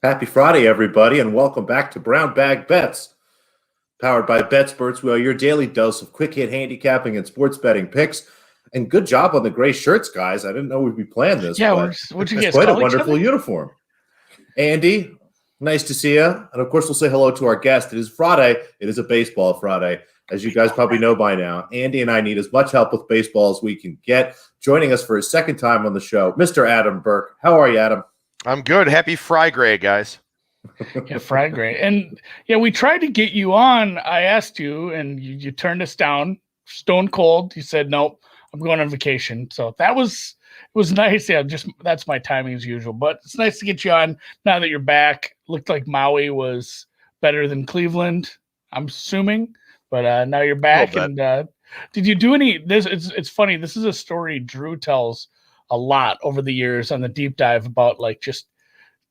Happy Friday, everybody, and welcome back to Brown Bag Bets. Powered by BetSperts, we are your daily dose of quick hit handicapping and sports betting picks. And good job on the gray shirts, guys. I didn't know we'd be playing this. Yeah, but would you it's guys quite a call each wonderful other? uniform. Andy, nice to see you. And of course, we'll say hello to our guest. It is Friday. It is a baseball Friday. As you guys probably know by now, Andy and I need as much help with baseball as we can get. Joining us for his second time on the show, Mr. Adam Burke. How are you, Adam? I'm good. Happy Friday, guys. Yeah, Friday. And yeah, we tried to get you on. I asked you, and you turned us down, stone cold. You said, nope, I'm going on vacation. So it was nice. Yeah, just that's my timing as usual. But it's nice to get you on now that you're back. Looked like Maui was better than Cleveland, I'm assuming. But now you're back. And did you do any? It's funny. This is a story Drew tells a lot over the years on the deep dive about like just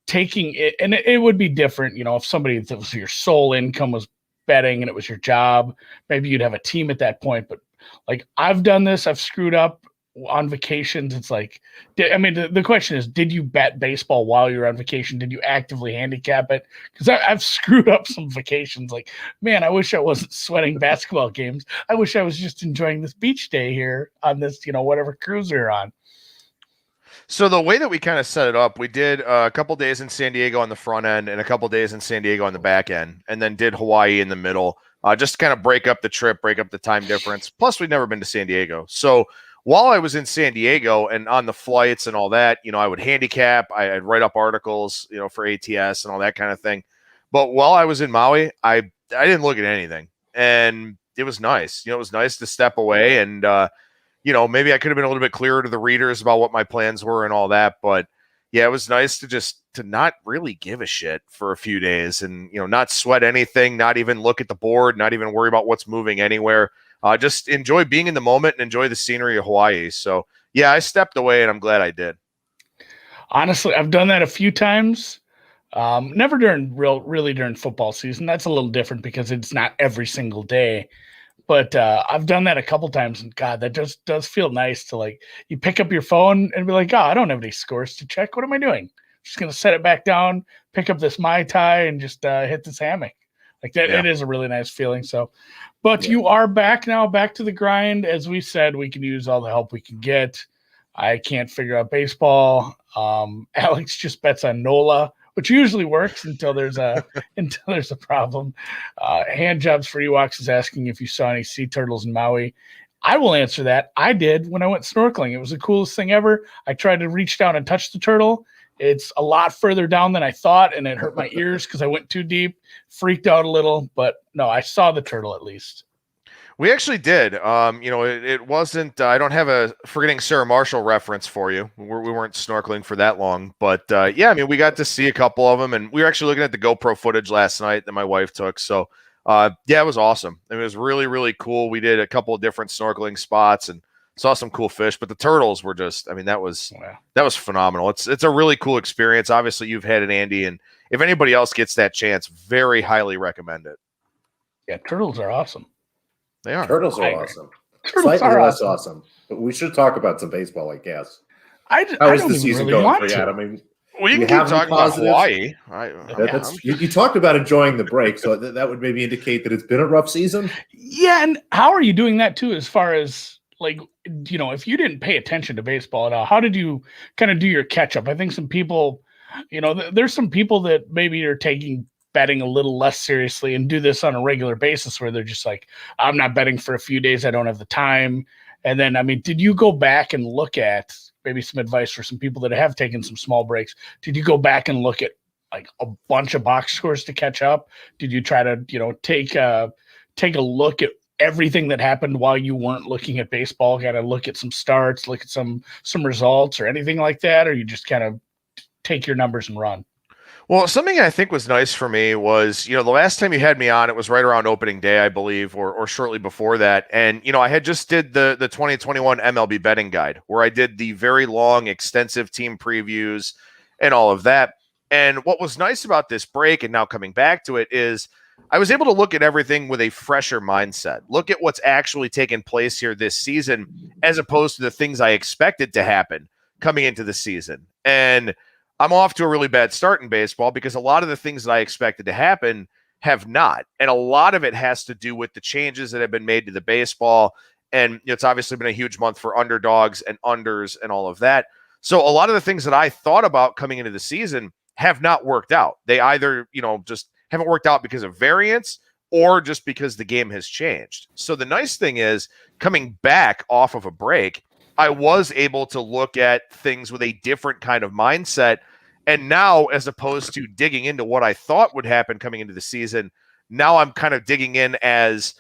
taking it, and it would be different, if somebody that was your sole income was betting and it was your job, maybe you'd have a team at that point. But like I've done this, I've screwed up on vacations. It's like, the question is, did you bet baseball while you're on vacation? Did you actively handicap it? Because I've screwed up some vacations. Like, man, I wish I wasn't sweating basketball games. I wish I was just enjoying this beach day here on this, whatever cruise we're on. So the way that we kind of set it up, we did a couple days in San Diego on the front end and a couple days in San Diego on the back end, and then did Hawaii in the middle, just to kind of break up the trip, break up the time difference. Plus, we'd never been to San Diego. So while I was in San Diego and on the flights and all that, I would handicap, I'd write up articles, for ATS and all that kind of thing. But while I was in Maui, I didn't look at anything, and it was nice. It was nice to step away and, maybe I could have been a little bit clearer to the readers about what my plans were and all that. But yeah, it was nice to not really give a shit for a few days and, not sweat anything, not even look at the board, not even worry about what's moving anywhere. Just enjoy being in the moment and enjoy the scenery of Hawaii. So yeah, I stepped away and I'm glad I did. Honestly, I've done that a few times. Never really during football season. That's a little different because it's not every single day. But I've done that a couple times, and God, that just does feel nice to like you pick up your phone and be like, oh, I don't have any scores to check. What am I doing? Just gonna set it back down, pick up this Mai Tai, and just hit this hammock. Like that, It is a really nice feeling. So, but you are back now, back to the grind. As we said, we can use all the help we can get. I can't figure out baseball. Alex just bets on NOLA, which usually works until there's a problem. Hand Jobs for Ewoks is asking if you saw any sea turtles in Maui. I will answer that. I did when I went snorkeling. It was the coolest thing ever. I tried to reach down and touch the turtle. It's a lot further down than I thought, and it hurt my ears because I went too deep. Freaked out a little, but no, I saw the turtle at least. We actually did. It wasn't. I don't have a Forgetting Sarah Marshall reference for you. We weren't snorkeling for that long, but we got to see a couple of them, and we were actually looking at the GoPro footage last night that my wife took. So, it was awesome. It was really, really cool. We did a couple of different snorkeling spots and saw some cool fish. But the turtles were just. That was phenomenal. It's a really cool experience. Obviously, you've had it, Andy, and if anybody else gets that chance, very highly recommend it. Yeah, turtles are awesome. They are. Turtles are awesome. Turtles Slightly are less awesome. But we should talk about some baseball, I guess. How is the season going for you, Adam? We can keep talking about Hawaii. You talked about enjoying the break, so that would maybe indicate that it's been a rough season. Yeah, and how are you doing that too? As far as like, if you didn't pay attention to baseball at all, how did you kind of do your catch up? I think some people, there's some people that maybe are taking betting a little less seriously and do this on a regular basis where they're just like, I'm not betting for a few days. I don't have the time. And then, did you go back and look at maybe some advice for some people that have taken some small breaks? Did you go back and look at like a bunch of box scores to catch up? Did you try to, take a look at everything that happened while you weren't looking at baseball? Got to look at some starts, look at some results or anything like that? Or you just kind of take your numbers and run? Well, something I think was nice for me was, the last time you had me on, it was right around opening day, I believe, or shortly before that. And, I had just did the 2021 MLB betting guide where I did the very long, extensive team previews and all of that. And what was nice about this break and now coming back to it is I was able to look at everything with a fresher mindset, look at what's actually taken place here this season, as opposed to the things I expected to happen coming into the season. And I'm off to a really bad start in baseball because a lot of the things that I expected to happen have not. And a lot of it has to do with the changes that have been made to the baseball. And it's obviously been a huge month for underdogs and unders and all of that. So a lot of the things that I thought about coming into the season have not worked out. They either, just haven't worked out because of variance or just because the game has changed. So the nice thing is, coming back off of a break, I was able to look at things with a different kind of mindset. And now, as opposed to digging into what I thought would happen coming into the season, now I'm kind of digging in as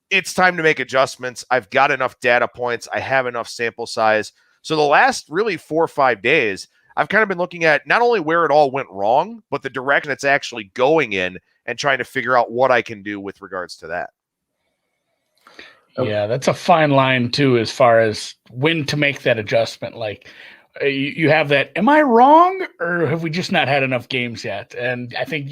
it's time to make adjustments. I've got enough data points. I have enough sample size. So the last really 4 or 5 days, I've kind of been looking at not only where it all went wrong, but the direction it's actually going in and trying to figure out what I can do with regards to that. Yeah, that's a fine line too, as far as when to make that adjustment. Like you have that, am I wrong, or have we just not had enough games yet? And I think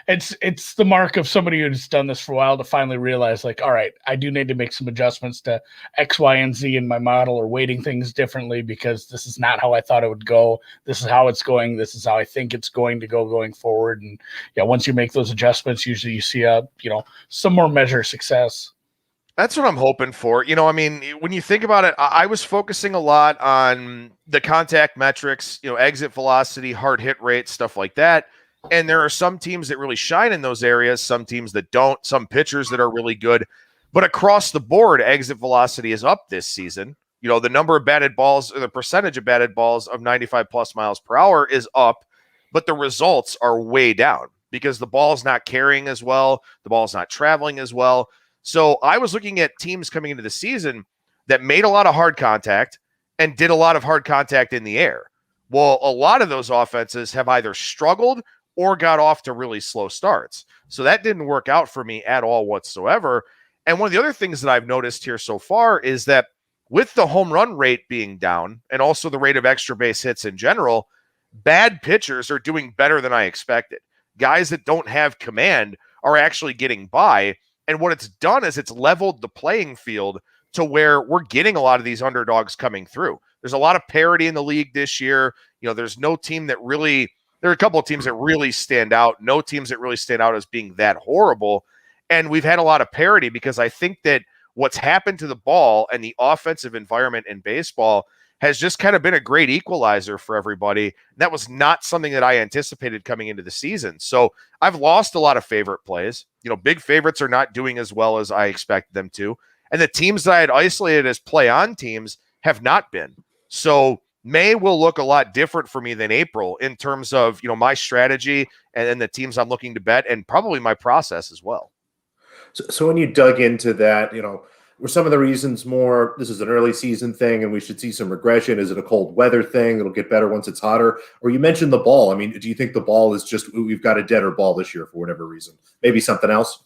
it's the mark of somebody who's done this for a while to finally realize, like, all right, I do need to make some adjustments to X, Y, and Z in my model, or weighting things differently, because this is not how I thought it would go. This is how it's going. This is how I think it's going to go going forward. And yeah, once you make those adjustments, usually you see some more measure of success. That's what I'm hoping for. When you think about it, I was focusing a lot on the contact metrics, exit velocity, hard hit rate, stuff like that. And there are some teams that really shine in those areas, some teams that don't, some pitchers that are really good. But across the board, exit velocity is up this season. The number of batted balls, or the percentage of batted balls of 95 plus miles per hour is up, but the results are way down because the ball is not carrying as well. The ball is not traveling as well. So I was looking at teams coming into the season that made a lot of hard contact and did a lot of hard contact in the air. Well, a lot of those offenses have either struggled or got off to really slow starts. So that didn't work out for me at all whatsoever. And one of the other things that I've noticed here so far is that with the home run rate being down and also the rate of extra base hits in general, bad pitchers are doing better than I expected. Guys that don't have command are actually getting by. And what it's done is it's leveled the playing field to where we're getting a lot of these underdogs coming through. There's a lot of parity in the league this year. There's no team that really, there are a couple of teams that really stand out, no teams that really stand out as being that horrible. And we've had a lot of parity because I think that what's happened to the ball and the offensive environment in baseball has just kind of been a great equalizer for everybody. That was not something that I anticipated coming into the season. So I've lost a lot of favorite plays. Big favorites are not doing as well as I expected them to. And the teams that I had isolated as play on teams have not been. So May will look a lot different for me than April in terms of, my strategy and the teams I'm looking to bet, and probably my process as well. So when you dug into that, were some of the reasons more, this is an early season thing and we should see some regression? Is it a cold weather thing? It'll get better once it's hotter? Or you mentioned the ball. I mean, do you think the ball is just, we've got a deader ball this year for whatever reason? Maybe something else?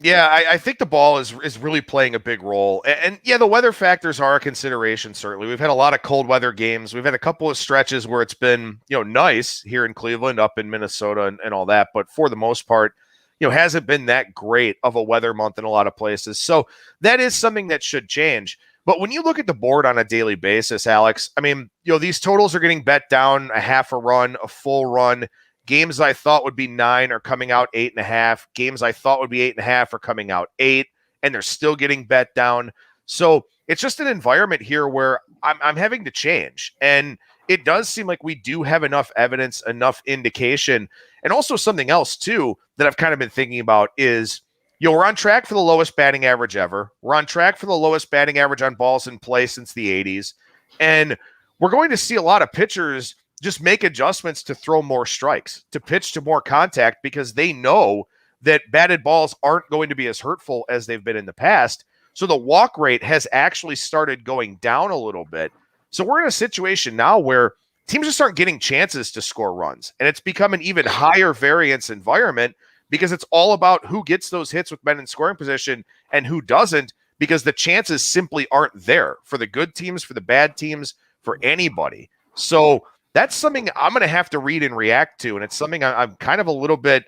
Yeah, I think the ball is really playing a big role. And yeah, the weather factors are a consideration, certainly. We've had a lot of cold weather games. We've had a couple of stretches where it's been, nice here in Cleveland, up in Minnesota and all that. But for the most part, hasn't been that great of a weather month in a lot of places. So that is something that should change. But when you look at the board on a daily basis, Alex, I mean, these totals are getting bet down a half a run, a full run. Games I thought would be 9 are coming out 8.5. Games I thought would be 8.5 are coming out 8, and they're still getting bet down. So it's just an environment here where I'm having to change. And it does seem like we do have enough evidence, enough indication. And also something else, too, that I've kind of been thinking about is, we're on track for the lowest batting average ever. We're on track for the lowest batting average on balls in play since the 80s. And we're going to see a lot of pitchers just make adjustments to throw more strikes, to pitch to more contact, because they know that batted balls aren't going to be as hurtful as they've been in the past. So the walk rate has actually started going down a little bit. So we're in a situation now where teams just aren't getting chances to score runs. And it's become an even higher variance environment because it's all about who gets those hits with men in scoring position and who doesn't, because the chances simply aren't there for the good teams, for the bad teams, for anybody. So that's something I'm going to have to read and react to. And it's something I'm kind of a little bit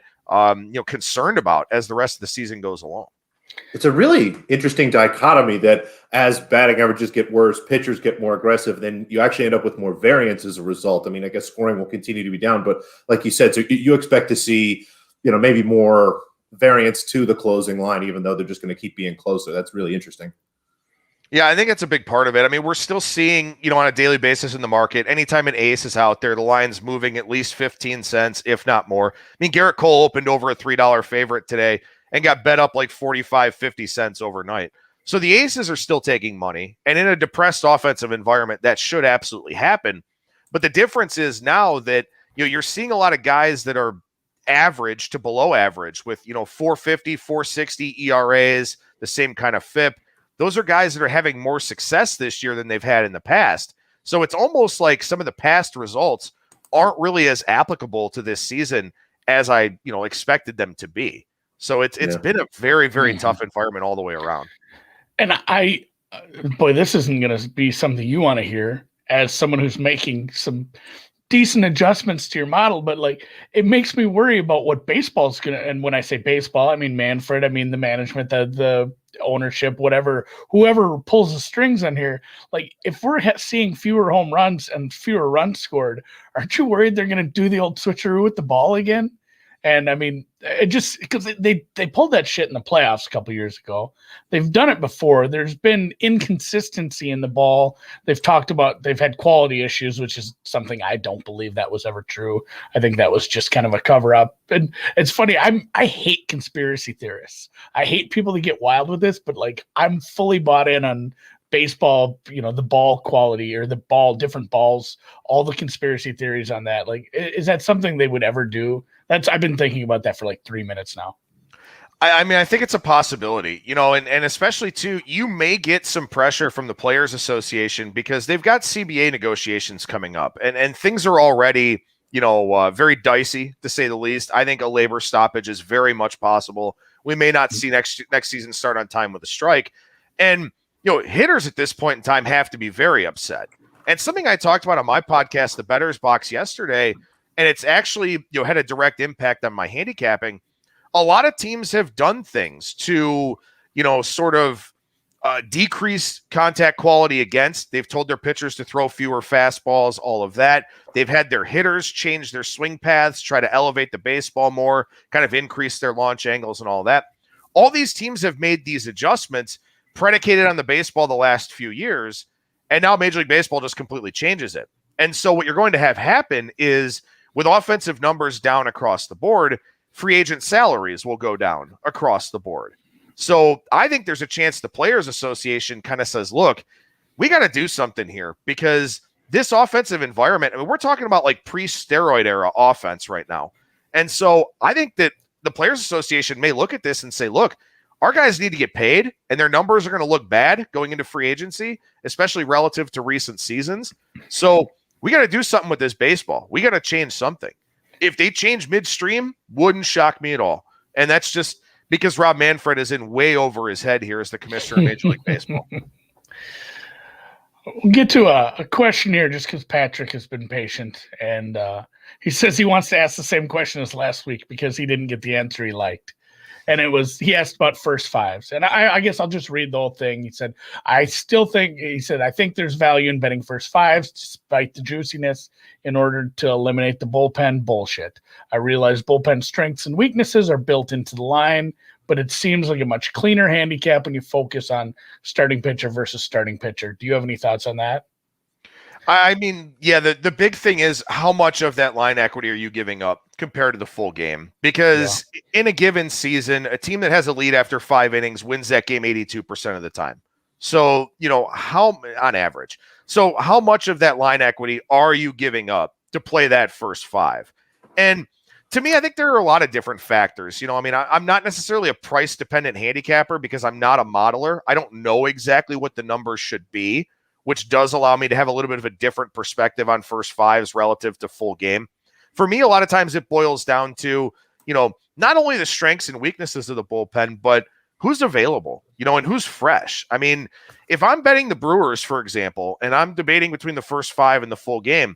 concerned about as the rest of the season goes along. It's a really interesting dichotomy that as batting averages get worse, pitchers get more aggressive, then you actually end up with more variance as a result. I mean, I guess scoring will continue to be down, but like you said, so you expect to see, maybe more variance to the closing line, even though they're just going to keep being closer. That's really interesting. Yeah, I think it's a big part of it. I mean, we're still seeing, on a daily basis in the market, anytime an ace is out there, the line's moving at least 15 cents, if not more. I mean, Garrett Cole opened over a $3 favorite today and got bet up like 45, 50 cents overnight. So the aces are still taking money. And in a depressed offensive environment, that should absolutely happen. But the difference is now that, you're seeing a lot of guys that are average to below average with, 450, 460 ERAs, the same kind of FIP. Those are guys that are having more success this year than they've had in the past. So it's almost like some of the past results aren't really as applicable to this season as I, expected them to be. So it's been a very, very tough environment all the way around. And boy, this isn't going to be something you want to hear as someone who's making some decent adjustments to your model, but like it makes me worry about what baseball's going to, and when I say baseball, I mean Manfred, I mean the management, the ownership, whoever pulls the strings on here. Like if we're seeing fewer home runs and fewer runs scored, aren't you worried they're going to do the old switcheroo with the ball again? And I mean, it just because they pulled that shit in the playoffs a couple years ago. They've done it before. There's been inconsistency in the ball. They've talked about they've had quality issues, which is something I don't believe that was ever true. I think that was just kind of a cover up. And it's funny. I hate conspiracy theorists. I hate people that get wild with this, but like I'm fully bought in on baseball, the ball quality or the ball, different balls, all the conspiracy theories on that. Like, is that something they would ever do? I've been thinking about that for like 3 minutes now. I mean, I think it's a possibility, and especially too, you may get some pressure from the Players Association because they've got CBA negotiations coming up and things are already, very dicey to say the least. I think a labor stoppage is very much possible. We may not see next season start on time with a strike. And, hitters at this point in time have to be very upset. And something I talked about on my podcast, The Bettor's Box, yesterday, and it's actually, had a direct impact on my handicapping. A lot of teams have done things to, sort of decrease contact quality against. They've told their pitchers to throw fewer fastballs, all of that. They've had their hitters change their swing paths, try to elevate the baseball more, kind of increase their launch angles and all that. All these teams have made these adjustments predicated on the baseball the last few years, and now Major League Baseball just completely changes it. And so what you're going to have happen is with offensive numbers down across the board, free agent salaries will go down across the board. So I think there's a chance the Players Association kind of says, look, we got to do something here because this offensive environment, I mean, we're talking about like pre-steroid era offense right now. And so I think that the Players Association may look at this and say, look, our guys need to get paid and their numbers are going to look bad going into free agency, especially relative to recent seasons. So we got to do something with this baseball. We got to change something. If they change midstream, wouldn't shock me at all. And that's just because Rob Manfred is in way over his head here as the commissioner of Major League Baseball. We'll get to a question here just because Patrick has been patient. And he says he wants to ask the same question as last week because he didn't get the answer he liked. And he asked about first fives. And I guess I'll just read the whole thing. He said, I think there's value in betting first fives despite the juiciness in order to eliminate the bullpen bullshit. I realize bullpen strengths and weaknesses are built into the line, but it seems like a much cleaner handicap when you focus on starting pitcher versus starting pitcher. Do you have any thoughts on that? I mean, yeah, the big thing is how much of that line equity are you giving up compared to the full game? Because in a given season, a team that has a lead after 5 innings wins that game 82% of the time. So, how on average? So how much of that line equity are you giving up to play that first 5? And to me, I think there are a lot of different factors. I'm not necessarily a price dependent handicapper because I'm not a modeler. I don't know exactly what the numbers should be, which does allow me to have a little bit of a different perspective on first fives relative to full game. For me, a lot of times it boils down to, not only the strengths and weaknesses of the bullpen, but who's available, and who's fresh. I mean, if I'm betting the Brewers, for example, and I'm debating between the first 5 and the full game,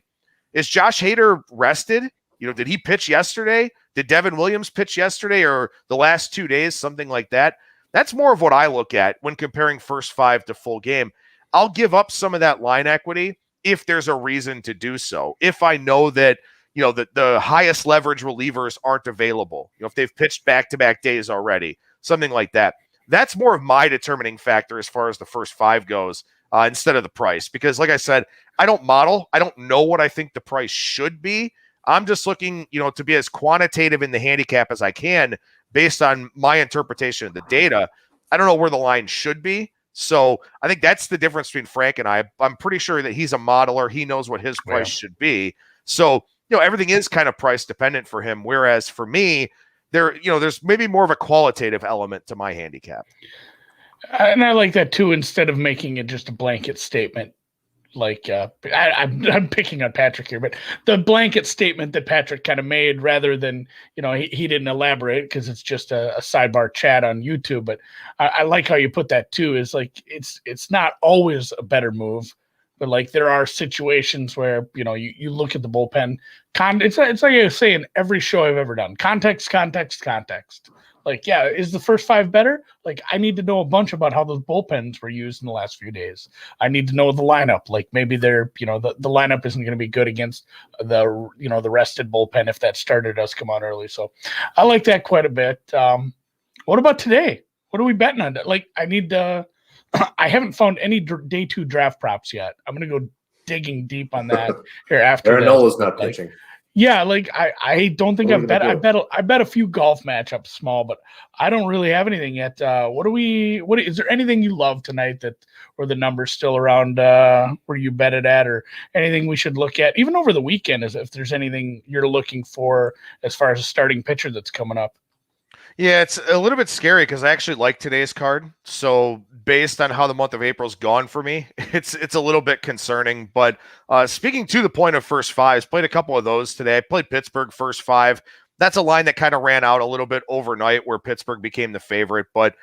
is Josh Hader rested? Did he pitch yesterday? Did Devin Williams pitch yesterday or the last 2 days, something like that? That's more of what I look at when comparing first 5 to full game. I'll give up some of that line equity if there's a reason to do so. If I know that, the highest leverage relievers aren't available, if they've pitched back-to-back days already, something like that. That's more of my determining factor as far as the first 5 goes, instead of the price. Because like I said, I don't model. I don't know what I think the price should be. I'm just looking, to be as quantitative in the handicap as I can based on my interpretation of the data. I don't know where the line should be. So I think that's the difference between Frank and I. I'm pretty sure that he's a modeler. He knows what his price should be. So, everything is kind of price dependent for him. Whereas for me, there's maybe more of a qualitative element to my handicap. And I like that too, instead of making it just a blanket statement. Like I'm picking on Patrick here, but the blanket statement that Patrick kind of made, rather than, he didn't elaborate because it's just a sidebar chat on YouTube. But I like how you put that too, is like, it's not always a better move, but like there are situations where, you look at the bullpen. It's like I say in every show I've ever done, context. Like, yeah, is the first 5 better? Like, I need to know a bunch about how those bullpens were used in the last few days. I need to know the lineup. Like, maybe they're, the lineup isn't going to be good against the, the rested bullpen if that starter does come out early. So I like that quite a bit. What about today? What are we betting on? Like, I need to, I haven't found any day 2 draft props yet. I'm going to go digging deep on that here after. Aaron Nola's not pitching. Yeah, like I don't think I've bet. I bet a few golf matchups small, but I don't really have anything yet. What is there anything you love tonight where the number's still around where you bet it at, or anything we should look at even over the weekend, as if there's anything you're looking for as far as a starting pitcher that's coming up? Yeah, it's a little bit scary because I actually like today's card. So based on how the month of April's gone for me, it's a little bit concerning. But speaking to the point of first 5s, played a couple of those today. I played Pittsburgh first 5. That's a line that kind of ran out a little bit overnight where Pittsburgh became the favorite. But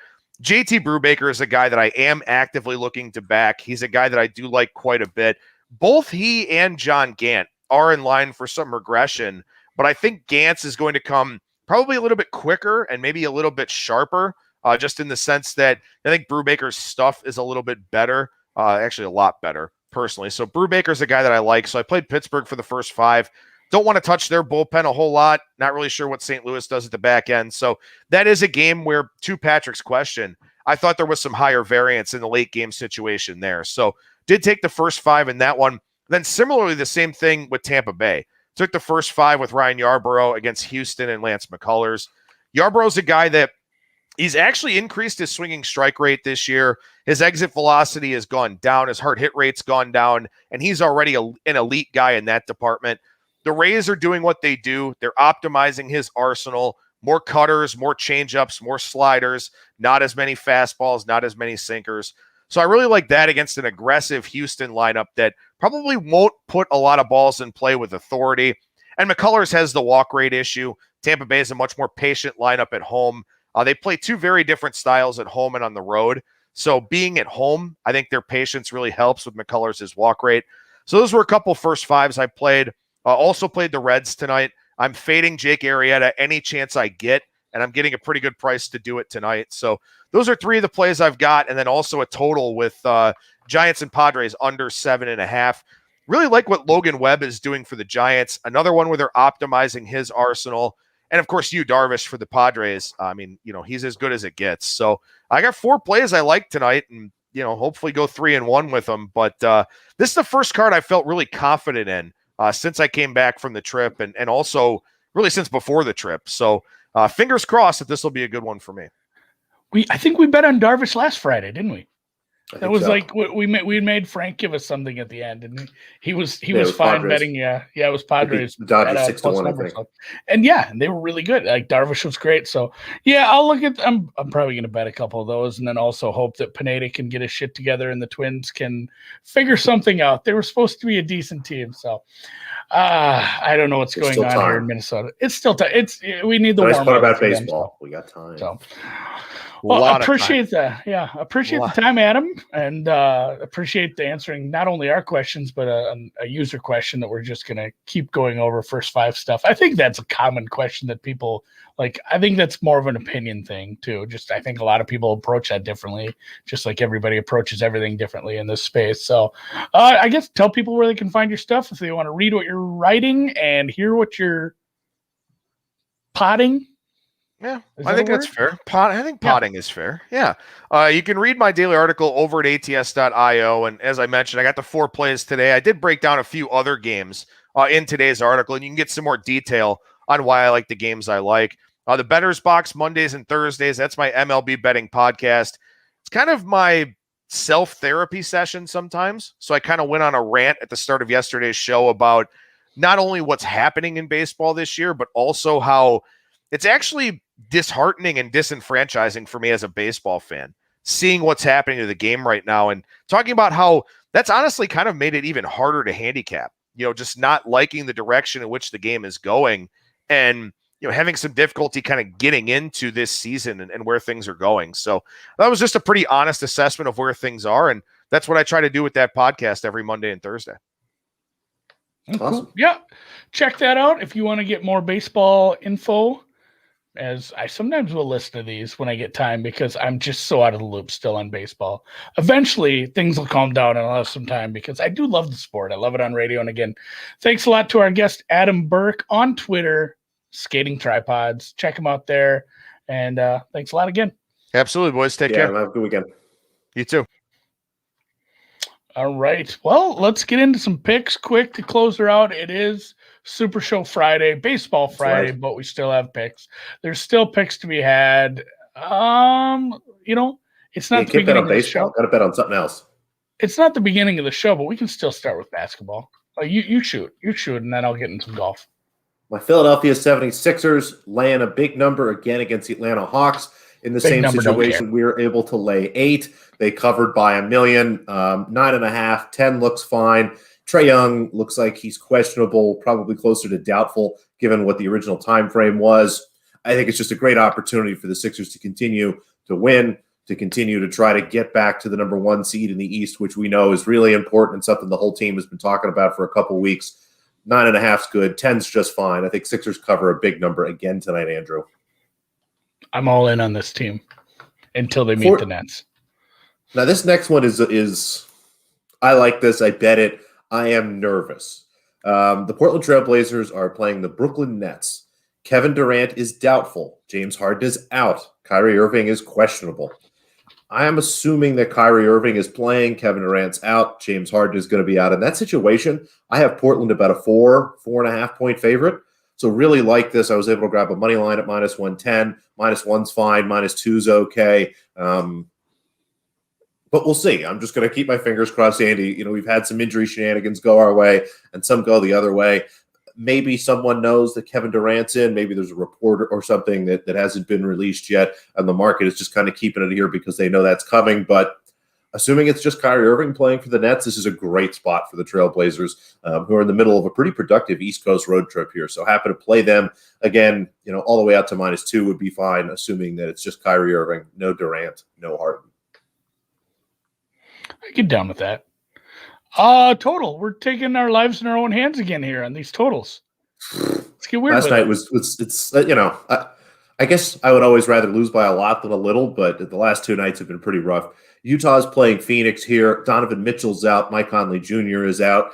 JT Brubaker is a guy that I am actively looking to back. He's a guy that I do like quite a bit. Both he and John Gant are in line for some regression, but I think Gant's is going to come probably a little bit quicker and maybe a little bit sharper, just in the sense that I think Brubaker's stuff is a little bit better, actually a lot better, personally. So Brubaker's a guy that I like. So I played Pittsburgh for the first 5. Don't want to touch their bullpen a whole lot. Not really sure what St. Louis does at the back end. So that is a game where, to Patrick's question, I thought there was some higher variance in the late game situation there. So did take the first 5 in that one. Then similarly, the same thing with Tampa Bay. Took the first 5 with Ryan Yarbrough against Houston and Lance McCullers. Yarbrough's a guy that he's actually increased his swinging strike rate this year. His exit velocity has gone down. His hard hit rate's gone down, and he's already an elite guy in that department. The Rays are doing what they do. They're optimizing his arsenal. More cutters, more changeups, more sliders, not as many fastballs, not as many sinkers. So I really like that against an aggressive Houston lineup that probably won't put a lot of balls in play with authority. And McCullers has the walk rate issue. Tampa Bay is a much more patient lineup at home. They play 2 very different styles at home and on the road. So being at home, I think their patience really helps with McCullers' walk rate. So those were a couple first 5s I played. Also played the Reds tonight. I'm fading Jake Arrieta any chance I get, and I'm getting a pretty good price to do it tonight. So those are 3 of the plays I've got, and then also a total with Giants and Padres under 7.5. Really like what Logan Webb is doing for the Giants. Another one where they're optimizing his arsenal. And, of course, Yu Darvish for the Padres. I mean, he's as good as it gets. So I got 4 plays I like tonight, and, hopefully go 3-1 with them. But this is the first card I felt really confident in since I came back from the trip, and also really since before the trip. So fingers crossed that this will be a good one for me. I think we bet on Darvish last Friday, didn't we? That was so. Like we made Frank give us something at the end, and he was fine Padres. Betting. Yeah, it was Padres. The Dodgers 6-1, I think. And yeah, they were really good. Like Darvish was great. So yeah, I'll look at. I'm probably going to bet a couple of those, and then also hope that Pineda can get his shit together and the Twins can figure something out. They were supposed to be a decent team, so I don't know what's going on here in Minnesota. It's still time. We need the nice warm part up about baseball. We got time. So. Well, lot of time. appreciate that. Yeah, appreciate the time, Adam, and appreciate the answering not only our questions but a user question that we're just gonna keep going over first five stuff. I think that's a common question that people like. I think that's more of an opinion thing too. Just I think a lot of people approach that differently, just like everybody approaches everything differently in this space. So, I guess tell people where they can find your stuff if they want to read what you're writing and hear what you're potting. Yeah, Is I that think a that's word? fair. I think potting is fair. Yeah. You can read my daily article over at ats.io. And as I mentioned, I got the 4 plays today. I did break down a few other games in today's article, and you can get some more detail on why I like the games I like. The Better's Box Mondays and Thursdays. That's my MLB betting podcast. It's kind of my self-therapy session sometimes. So I kind of went on a rant at the start of yesterday's show about not only what's happening in baseball this year, but also how it's actually disheartening and disenfranchising for me as a baseball fan, seeing what's happening to the game right now and talking about how that's honestly kind of made it even harder to handicap, just not liking the direction in which the game is going and, having some difficulty kind of getting into this season and where things are going. So that was just a pretty honest assessment of where things are. And that's what I try to do with that podcast every Monday and Thursday. Awesome. Cool. Yeah. Check that out if you want to get more baseball info. As I sometimes will listen to these when I get time because I'm just so out of the loop still on baseball. Eventually, things will calm down and I'll have some time because I do love the sport. I love it on radio. And again, thanks a lot to our guest, Adam Burke, on Twitter, Skating Tripods. Check him out there. And thanks a lot again. Absolutely, boys. Take care. Have a good weekend. You too. All right. Well, let's get into some picks quick to close her out. It is Super Show Friday, Baseball Friday, right. but we still have picks. There's still picks to be had. It's not the beginning of the show. Got to bet on something else. It's not the beginning of the show, but we can still start with basketball. You shoot, and then I'll get into some golf. My Philadelphia 76ers laying a big number again against the Atlanta Hawks. In the same situation, we were able to lay 8. They covered by 1 million, 9.5, 10 looks fine. Trae Young looks like he's questionable, probably closer to doubtful, given what the original time frame was. I think it's just a great opportunity for the Sixers to continue to win, to continue to try to get back to the number 1 seed in the East, which we know is really important and something the whole team has been talking about for a couple weeks. 9.5's good, 10's just fine. I think Sixers cover a big number again tonight, Andrew. I'm all in on this team until they meet the Nets. Now, this next one is I like this. I bet it. I am nervous. The Portland Trail Blazers are playing the Brooklyn Nets. Kevin Durant is doubtful. James Harden is out. Kyrie Irving is questionable. I am assuming that Kyrie Irving is playing. Kevin Durant's out. James Harden is going to be out. In that situation, I have Portland about a 4.5 point favorite. So really like this. I was able to grab a money line at minus 110. Minus 1's fine. Minus 2's okay. But we'll see. I'm just going to keep my fingers crossed, Andy. We've had some injury shenanigans go our way and some go the other way. Maybe someone knows that Kevin Durant's in. Maybe there's a report or something that hasn't been released yet. And the market is just kind of keeping it here because they know that's coming. But assuming it's just Kyrie Irving playing for the Nets, this is a great spot for the Trailblazers, who are in the middle of a pretty productive East Coast road trip here. So happy to play them again. All the way out to minus 2 would be fine, assuming that it's just Kyrie Irving, no Durant, no Harden. I get down with that. Total. We're taking our lives in our own hands again here on these totals. Let's get weird. Last night it's I guess I would always rather lose by a lot than a little, but the last 2 nights have been pretty rough. Utah's playing Phoenix here. Donovan Mitchell's out. Mike Conley Jr. is out.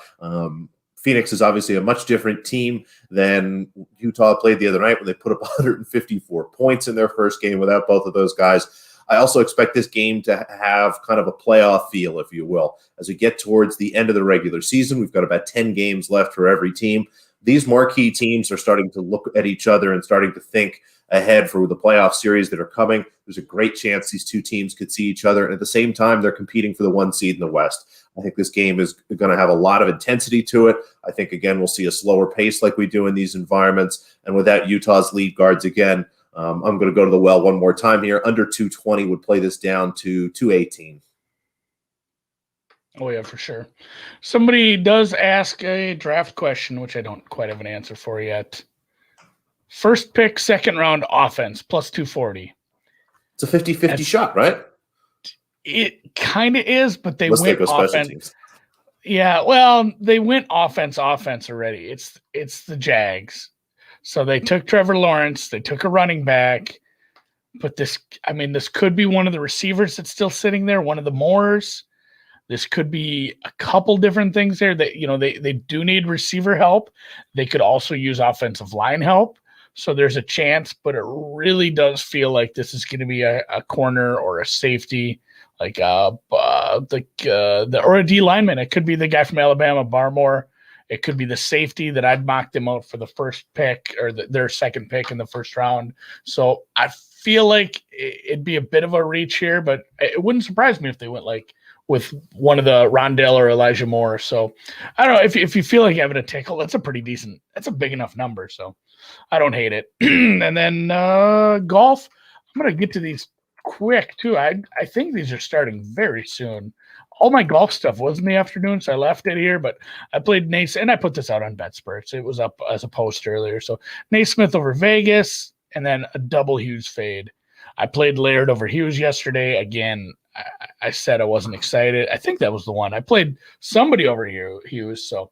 Phoenix is obviously a much different team than Utah played the other night when they put up 154 points in their first game without both of those guys. I also expect this game to have kind of a playoff feel, if you will. As we get towards the end of the regular season, we've got about 10 games left for every team. These marquee teams are starting to look at each other and starting to think ahead for the playoff series that are coming. There's a great chance these two teams could see each other. And at the same time, they're competing for the 1 seed in the West. I think this game is going to have a lot of intensity to it. I think, again, we'll see a slower pace like we do in these environments. And without Utah's lead guards again, I'm going to go to the well one more time here. Under 220 would play this down to 218. Oh, yeah, for sure. Somebody does ask a draft question, which I don't quite have an answer for yet. First pick, second round offense, plus 240. It's a 50-50 shot, right? It kind of is, but they Let's went take special offense. teams. Yeah, well, they went offense already. It's the Jags. So they took Trevor Lawrence, they took a running back, but this could be one of the receivers that's still sitting there, one of the Moores. This could be a couple different things there that, they do need receiver help. They could also use offensive line help. So there's a chance, but it really does feel like this is going to be a corner or a safety, like or a D lineman. It could be the guy from Alabama, Barmore. It could be the safety that I'd mocked them out for the first pick or their second pick in the first round. So I feel like it'd be a bit of a reach here, but it wouldn't surprise me if they went like with one of the Rondell or Elijah Moore. So I don't know if you feel like having a tickle, that's a big enough number. So I don't hate it. And then golf, I'm going to get to these quick too. I think these are starting very soon. All my golf stuff was in the afternoon, so I left it here, but I played Naismith, and I put this out on BetSperts. It was up as a post earlier. So Naismith over Vegas, and then a double Hughes fade. I played Laird over Hughes yesterday. Again, I said I wasn't excited. I think that was the one. I played somebody over here, Hughes. So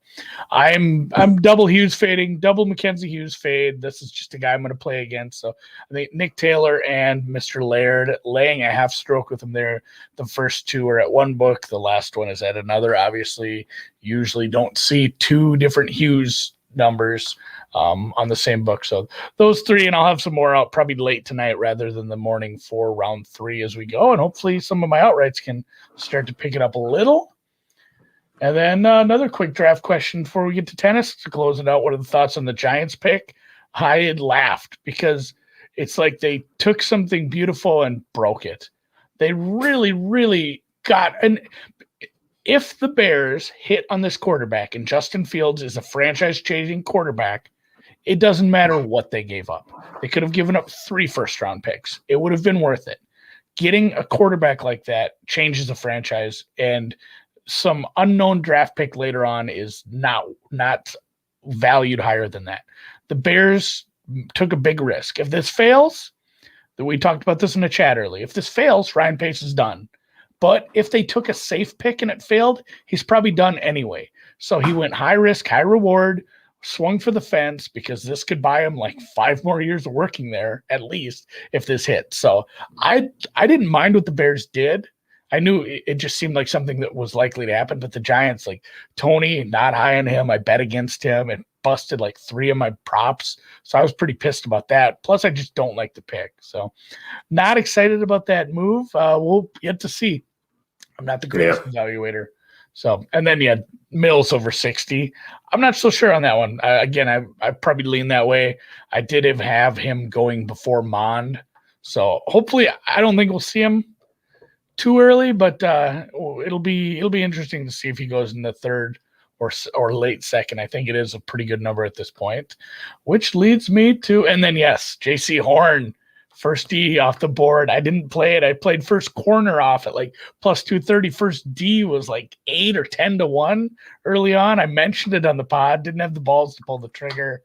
I'm double Hughes fading, double Mackenzie Hughes fade. This is just a guy I'm going to play against. So I think Nick Taylor and Mr. Laird laying a half stroke with him there. The first two are at one book. The last one is at another. Obviously, usually don't see two different Hughes numbers on the same book. So those three, and I'll have some more out probably late tonight rather than the morning for round 3 as we go. And hopefully some of my outrights can start to pick it up a little. And then another quick draft question before we get to tennis to close it out. What are the thoughts on the Giants pick? I had laughed because it's like they took something beautiful and broke it. They really, really got – and if the Bears hit on this quarterback and Justin Fields is a franchise-changing quarterback, it doesn't matter what they gave up. They could have given up 3 first-round picks. It would have been worth it. Getting a quarterback like that changes a franchise, and some unknown draft pick later on is not valued higher than that. The Bears took a big risk. If this fails, we talked about this in the chat earlier. If this fails, Ryan Pace is done. But if they took a safe pick and it failed, he's probably done anyway. So he went high risk, high reward, swung for the fence because this could buy him like 5 more years of working there at least if this hit. So I didn't mind what the Bears did. I knew it just seemed like something that was likely to happen, but the Giants, like Tony, not high on him. I bet against him and busted like 3 of my props. So I was pretty pissed about that. Plus, I just don't like the pick. So not excited about that move. We'll get to see. I'm not the greatest evaluator. So, and then, Mills over 60. I'm not so sure on that one. I probably lean that way. I did have him going before Mond. So hopefully I don't think we'll see him too early, but it'll be interesting to see if he goes in the 3rd or late 2nd. I think it is a pretty good number at this point, which leads me to, and then JC Horn, first D off the board. I didn't play it. I played first corner off at like plus 230. First D was like 8 or 10 to 1 early on. I mentioned it on the pod, didn't have the balls to pull the trigger.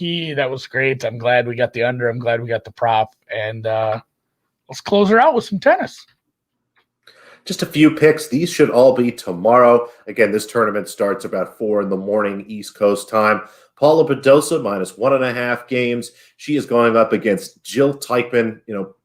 That was great. I'm glad we got the under. I'm glad we got the prop. And let's close her out with some tennis. Just a few picks. These should all be tomorrow. Again, this tournament starts about 4 a.m. East Coast time. Paula Badosa minus 1.5 games. She is going up against Jill Teichmann,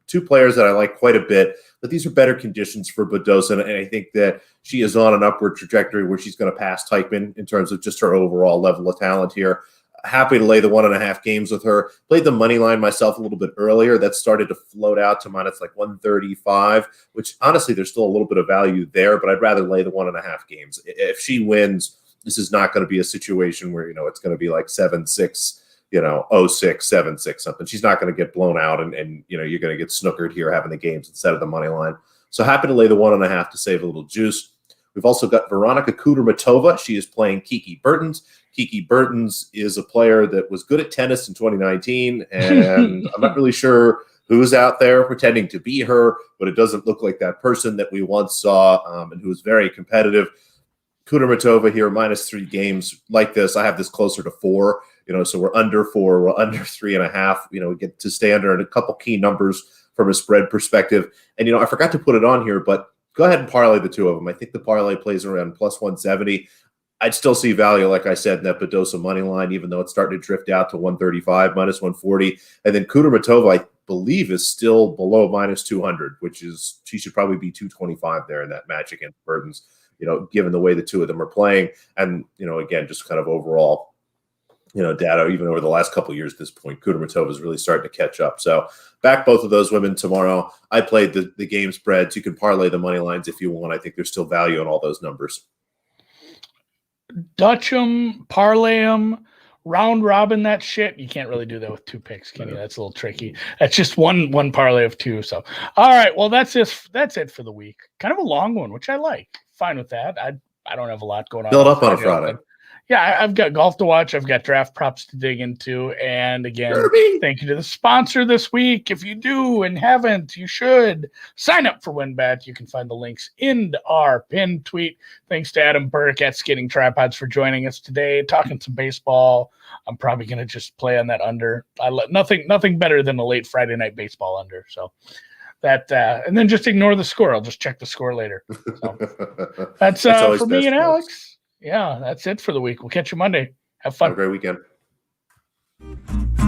2 players that I like quite a bit, but these are better conditions for Badosa, and I think that she is on an upward trajectory where she's going to pass Teichmann in terms of just her overall level of talent here. Happy to lay the 1.5 games with her. Played the money line myself a little bit earlier. That started to float out to minus like 135, which honestly, there's still a little bit of value there, but I'd rather lay the 1.5 games. If she wins, this is not going to be a situation where, it's going to be like 7-6, 0-6, 7-6, something. She's not going to get blown out and you're going to get snookered here having the games instead of the money line. So happy to lay the 1.5 to save a little juice. We've also got Veronika Kudermetova. She is playing Kiki Bertens. Kiki Bertens is a player that was good at tennis in 2019, and I'm not really sure who's out there pretending to be her, but it doesn't look like that person that we once saw and who was very competitive. Kudermetova here, minus 3 games like this. I have this closer to 4, so we're under 4, we're under 3.5. We get to stay under a couple key numbers from a spread perspective. And, I forgot to put it on here, but go ahead and parlay the two of them. I think the parlay plays around plus 170. I'd still see value, like I said, in that Badosa money line, even though it's starting to drift out to 135, minus 140. And then Kudermetova, I believe, is still below minus 200, which is she should probably be 225 there in that match against Burdens, given the way the two of them are playing. And, again, just kind of overall, data, even over the last couple of years at this point, Kudermetova is really starting to catch up. So back both of those women tomorrow. I played the game spreads. You can parlay the money lines if you want. I think there's still value in all those numbers. Dutch them, parlay them, round robin that shit. You can't really do that with two picks, can you? That's a little tricky. That's just one parlay of two. So, all right. Well, that's it for the week. Kind of a long one, which I like. Fine with that. I don't have a lot going on. Build up on a Friday. Yeah, I've got golf to watch. I've got draft props to dig into. And again, thank you to the sponsor this week. If you do and haven't, you should sign up for WinBet. You can find the links in our pinned tweet. Thanks to Adam Burke at Skating Tripods for joining us today, talking some baseball. I'm probably going to just play on that under. Nothing better than a late Friday night baseball under. So that, and then just ignore the score. I'll just check the score later. So that's for me and Alex. Yeah, that's it for the week. We'll catch you Monday. Have fun. Have a great weekend.